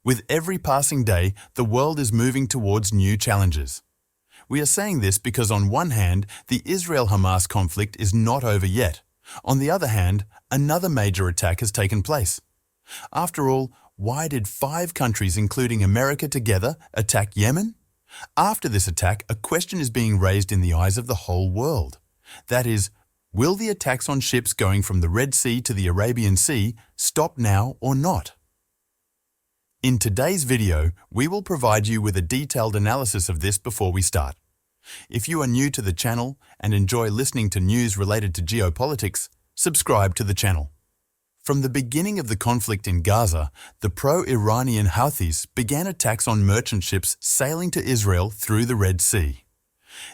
With every passing day, the world is moving towards new challenges. We are saying this because on one hand, the Israel-Hamas conflict is not over yet. On the other hand, another major attack has taken place. After all, why did 5 countries, including America together, attack Yemen? After this attack, a question is being raised in the eyes of the whole world. That is, will the attacks on ships going from the Red Sea to the Arabian Sea stop now or not? In today's video, we will provide you with a detailed analysis of this before we start. If you are new to the channel and enjoy listening to news related to geopolitics, subscribe to the channel. From the beginning of the conflict in Gaza, the pro-Iranian Houthis began attacks on merchant ships sailing to Israel through the Red Sea.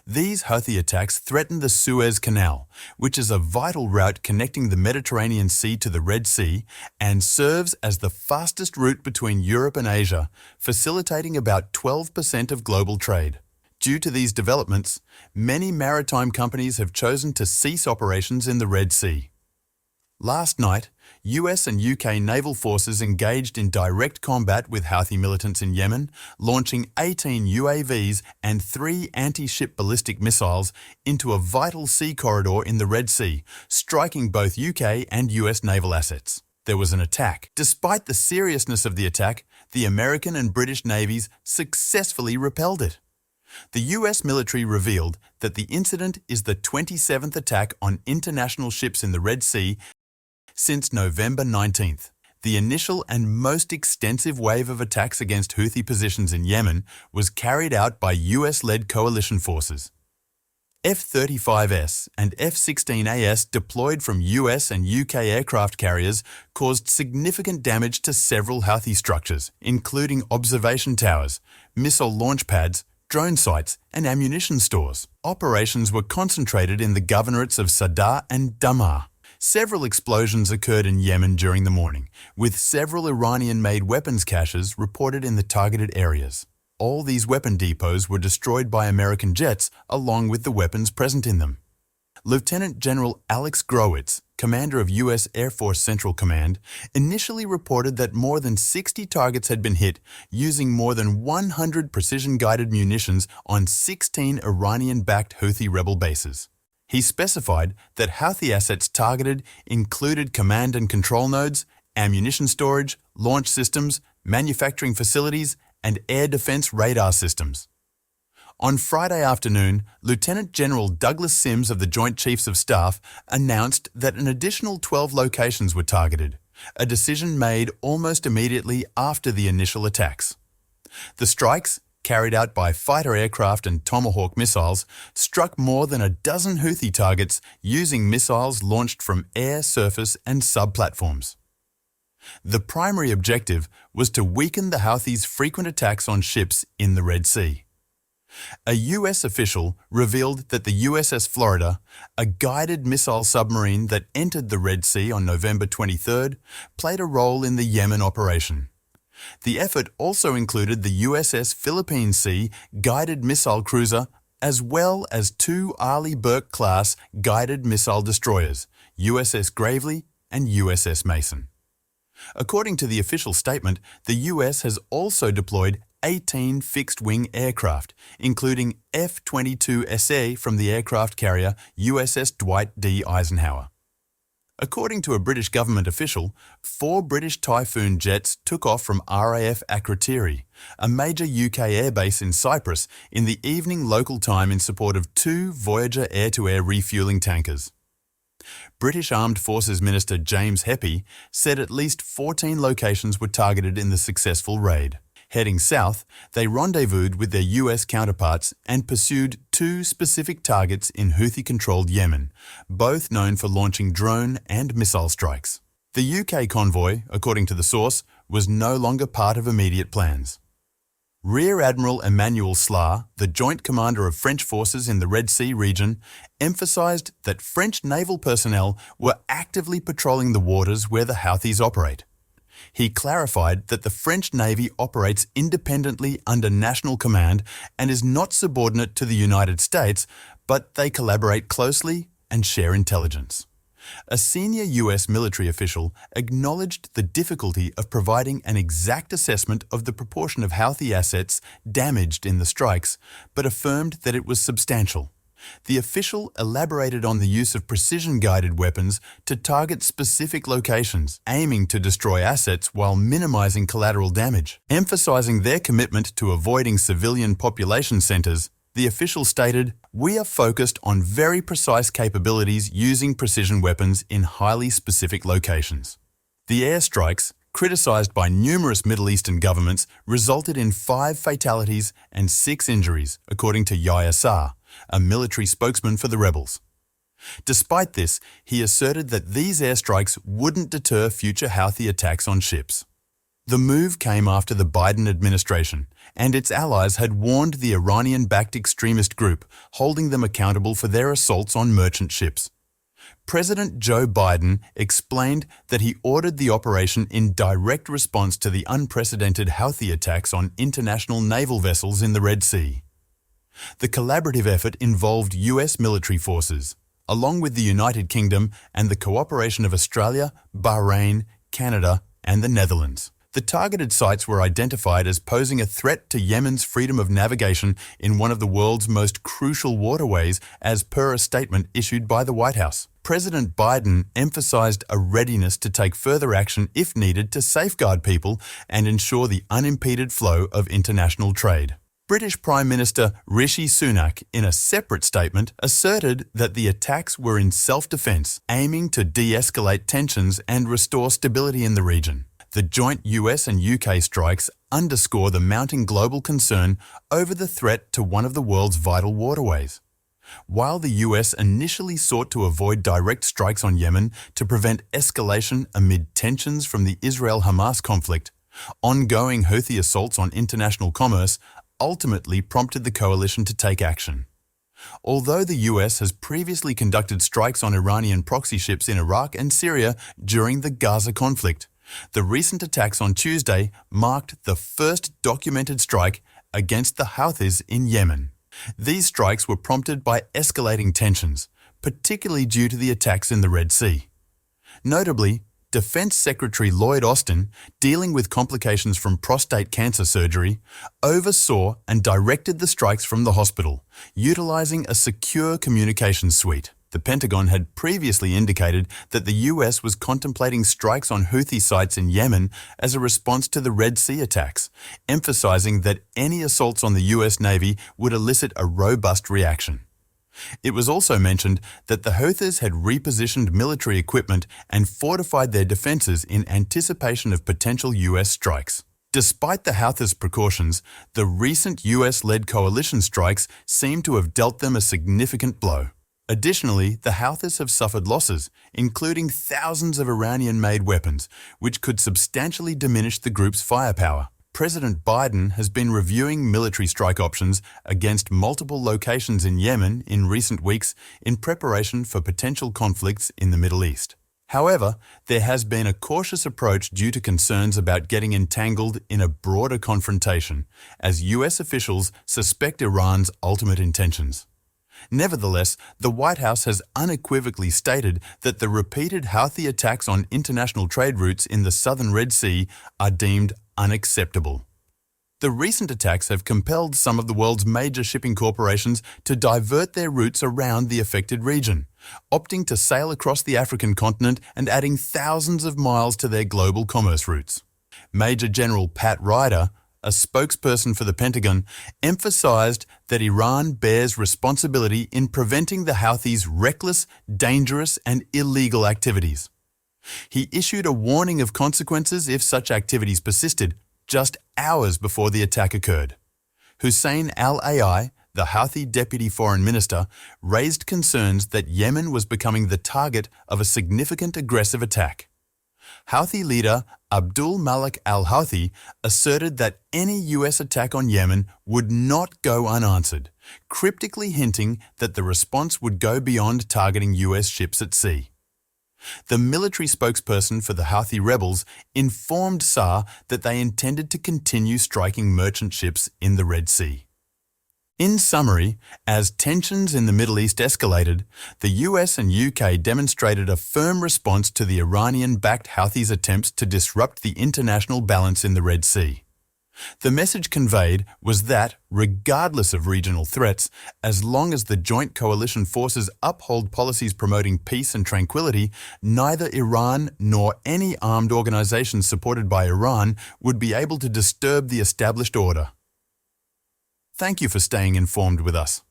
These Houthi attacks threaten the Suez Canal, which is a vital route connecting the Mediterranean Sea to the Red Sea and serves as the fastest route between Europe and Asia, facilitating about 12% of global trade. Due to these developments, many maritime companies have chosen to cease operations in the Red Sea. Last night, US and UK naval forces engaged in direct combat with Houthi militants in Yemen, launching 18 UAVs and 3 anti-ship ballistic missiles into a vital sea corridor in the Red Sea, striking both UK and US naval assets. There was an attack. Despite the seriousness of the attack, the American and British navies successfully repelled it. The US military revealed that the incident is the 27th attack on international ships in the Red Sea since November 19th. The initial and most extensive wave of attacks against Houthi positions in Yemen was carried out by US-led coalition forces. F-35S and F-16AS deployed from US and UK aircraft carriers caused significant damage to several Houthi structures, including observation towers, missile launch pads, drone sites, and ammunition stores. Operations were concentrated in the governorates of Sadr and Dammar. Several explosions occurred in Yemen during the morning, with several Iranian-made weapons caches reported in the targeted areas. All these weapon depots were destroyed by American jets along with the weapons present in them. Lieutenant General Alex Growitz, commander of U.S. Air Force Central Command, initially reported that more than 60 targets had been hit using more than 100 precision-guided munitions on 16 Iranian-backed Houthi rebel bases. He specified that Houthi assets targeted included command and control nodes, ammunition storage, launch systems, manufacturing facilities, and air defense radar systems. On Friday afternoon, Lieutenant General Douglas Sims of the Joint Chiefs of Staff announced that an additional 12 locations were targeted, a decision made almost immediately after the initial attacks. The strikes, carried out by fighter aircraft and Tomahawk missiles, struck more than a dozen Houthi targets using missiles launched from air, surface, and sub-platforms. The primary objective was to weaken the Houthis' frequent attacks on ships in the Red Sea. A U.S. official revealed that the USS Florida, a guided missile submarine that entered the Red Sea on November 23rd, played a role in the Yemen operation. The effort also included the USS Philippine Sea guided missile cruiser as well as 2 Arleigh Burke-class guided missile destroyers, USS Gravely and USS Mason. According to the official statement, the U.S. has also deployed 18 fixed-wing aircraft, including F-22SA from the aircraft carrier USS Dwight D. Eisenhower. According to a British government official, 4 British Typhoon jets took off from RAF Akrotiri, a major UK airbase in Cyprus, in the evening local time in support of 2 Voyager air-to-air refuelling tankers. British Armed Forces Minister James Heppey said at least 14 locations were targeted in the successful raid. Heading south, they rendezvoused with their US counterparts and pursued 2 specific targets in Houthi-controlled Yemen, both known for launching drone and missile strikes. The UK convoy, according to the source, was no longer part of immediate plans. Rear Admiral Emmanuel Slar, the Joint Commander of French forces in the Red Sea region, emphasized that French naval personnel were actively patrolling the waters where the Houthis operate. He clarified that the French Navy operates independently under national command and is not subordinate to the United States, but they collaborate closely and share intelligence. A senior US military official acknowledged the difficulty of providing an exact assessment of the proportion of Houthi assets damaged in the strikes, but affirmed that it was substantial. The official elaborated on the use of precision-guided weapons to target specific locations, aiming to destroy assets while minimizing collateral damage. Emphasizing their commitment to avoiding civilian population centers, the official stated, "We are focused on very precise capabilities using precision weapons in highly specific locations." The airstrikes, criticized by numerous Middle Eastern governments, resulted in 5 fatalities and 6 injuries, according to Yahya Sarr, a military spokesman for the rebels. Despite this, he asserted that these airstrikes wouldn't deter future Houthi attacks on ships. The move came after the Biden administration and its allies had warned the Iranian-backed extremist group, holding them accountable for their assaults on merchant ships. President Joe Biden explained that he ordered the operation in direct response to the unprecedented Houthi attacks on international naval vessels in the Red Sea. The collaborative effort involved US military forces, along with the United Kingdom and the cooperation of Australia, Bahrain, Canada, and the Netherlands. The targeted sites were identified as posing a threat to Yemen's freedom of navigation in one of the world's most crucial waterways, as per a statement issued by the White House. President Biden emphasized a readiness to take further action if needed to safeguard people and ensure the unimpeded flow of international trade. British Prime Minister Rishi Sunak, in a separate statement, asserted that the attacks were in self-defense, aiming to de-escalate tensions and restore stability in the region. The joint US and UK strikes underscore the mounting global concern over the threat to one of the world's vital waterways. While the US initially sought to avoid direct strikes on Yemen to prevent escalation amid tensions from the Israel-Hamas conflict, ongoing Houthi assaults on international commerce ultimately prompted the coalition to take action. Although the US has previously conducted strikes on Iranian proxy ships in Iraq and Syria during the Gaza conflict, the recent attacks on Tuesday marked the first documented strike against the Houthis in Yemen. These strikes were prompted by escalating tensions, particularly due to the attacks in the Red Sea. Notably, Defense Secretary Lloyd Austin, dealing with complications from prostate cancer surgery, oversaw and directed the strikes from the hospital, utilizing a secure communications suite. The Pentagon had previously indicated that the US was contemplating strikes on Houthi sites in Yemen as a response to the Red Sea attacks, emphasizing that any assaults on the US Navy would elicit a robust reaction. It was also mentioned that the Houthis had repositioned military equipment and fortified their defenses in anticipation of potential US strikes. Despite the Houthis' precautions, the recent US-led coalition strikes seem to have dealt them a significant blow. Additionally, the Houthis have suffered losses, including thousands of Iranian-made weapons, which could substantially diminish the group's firepower. President Biden has been reviewing military strike options against multiple locations in Yemen in recent weeks in preparation for potential conflicts in the Middle East. However, there has been a cautious approach due to concerns about getting entangled in a broader confrontation, as US officials suspect Iran's ultimate intentions. Nevertheless, the White House has unequivocally stated that the repeated Houthi attacks on international trade routes in the southern Red Sea are deemed unacceptable. The recent attacks have compelled some of the world's major shipping corporations to divert their routes around the affected region, opting to sail across the African continent and adding thousands of miles to their global commerce routes. Major General Pat Ryder, a spokesperson for the Pentagon, emphasized that Iran bears responsibility in preventing the Houthis' reckless, dangerous, and illegal activities. He issued a warning of consequences if such activities persisted, just hours before the attack occurred. Hussein al-Ai, the Houthi deputy foreign minister, raised concerns that Yemen was becoming the target of a significant aggressive attack. Houthi leader Abdul Malik al-Houthi asserted that any US attack on Yemen would not go unanswered, cryptically hinting that the response would go beyond targeting US ships at sea. The military spokesperson for the Houthi rebels informed Sarr that they intended to continue striking merchant ships in the Red Sea. In summary, as tensions in the Middle East escalated, the US and UK demonstrated a firm response to the Iranian-backed Houthis' attempts to disrupt the international balance in the Red Sea. The message conveyed was that, regardless of regional threats, as long as the joint coalition forces uphold policies promoting peace and tranquility, neither Iran nor any armed organizations supported by Iran would be able to disturb the established order. Thank you for staying informed with us.